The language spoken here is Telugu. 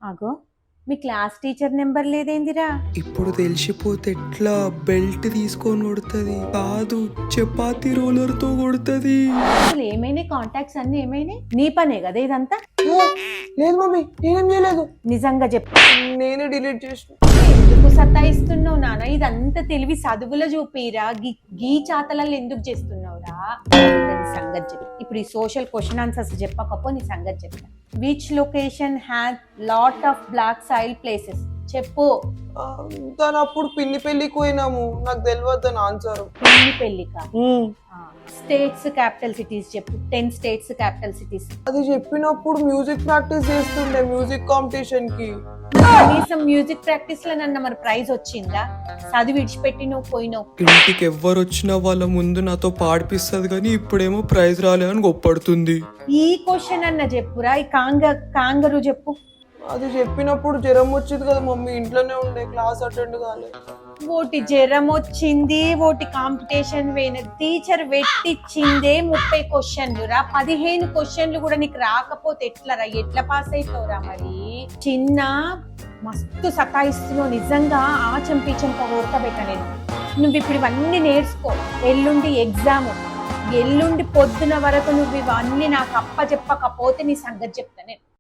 అగో మీ క్లాస్ టీచర్ నెంబర్ లేదేందిరా? ఇప్పుడు తెలిసిపోతే ఎట్లా? బెల్ట్ తీసుకొని కొడుతుంది కాదు, చపాతీ రోలర్ తో కొడుతుంది. అసలు ఏమైనాయి? కాంటాక్ట్స్ అన్ని ఏమైనాయి? నీ పనే కదా ఇదంతా? లేదు మమ్మీ, నేనేం చేయలేదు. నిజంగా చెప్పు, నేనే డిలీట్ చేసిన. ఎందుకు సతాయిస్తున్నావు నాన్న? ఇదంతా తెలివి చదువులో చూపిరా, గీ చాతలలో ఎందుకు చేస్తున్నావురా? నీ సంగతి చెప్పు. ఇప్పుడు ఈ సోషల్ క్వశ్చన్ ఆన్సర్స్ చెప్పకపో నీ సంగతి చెప్తా. Which location has lot of black soil places? చెప్పు. తను అప్పుడు పిన్ని పెళ్లికి పోయినాము, నాకు తెలియదు అని ఆన్సర్. పిన్ని పెళ్లిక? స్టేట్స్ క్యాపిటల్ సిటీస్ చెప్పు. 10 స్టేట్స్ క్యాపిటల్ సిటీస్. అది చెప్పినప్పుడు మ్యూజిక్ ప్రాక్టీస్ చేస్తుండే మ్యూజిక్ కాంపిటీషన్ కి. కనీసం మ్యూజిక్ ప్రాక్టీస్ లో నన్ను మరి ప్రైజ్ వచ్చిందా? చదివి విడిచిపెట్టి నువ్వు పోయినావు. ఇంటికి ఎవ్వరు వచ్చినా వాళ్ళ ముందు నాతో పాడిపిస్తుంది కానీ ఇప్పుడేమో ప్రైజ్ రాలే అని గొప్పడుతుంది. ఈ క్వశ్చన్ అన్న చెప్పురా. ఈ కాంగరు చెప్పు. అది చెప్పినప్పుడు జ్వరం వచ్చింది కదా మమ్మీ, ఇంట్లోనే ఉండే, క్లాస్ అటెండ్ కాలేదు. ఓటి జ్వరం వచ్చింది, ఓటి కాంపిటీషన్ పోయిన, టీచర్ పెట్టించిందే 30 క్వశ్చన్లు రా. 15 క్వశ్చన్లు కూడా నీకు రాకపోతే ఎట్లరా? ఎట్లా పాస్ అయిపోరా? మరి చిన్న మస్తు సతాయిస్తున్నావు నిజంగా. ఆ చంపి ఊరకబెట్ట నేను. నువ్వు ఇప్పుడు ఇవన్నీ నేర్చుకో. ఎల్లుండి ఎగ్జామ్, ఎల్లుండి పొద్దున వరకు నువ్వు ఇవన్నీ నాకు అప్పచెప్పకపోతే నీ సంగతి చెప్తా నేను.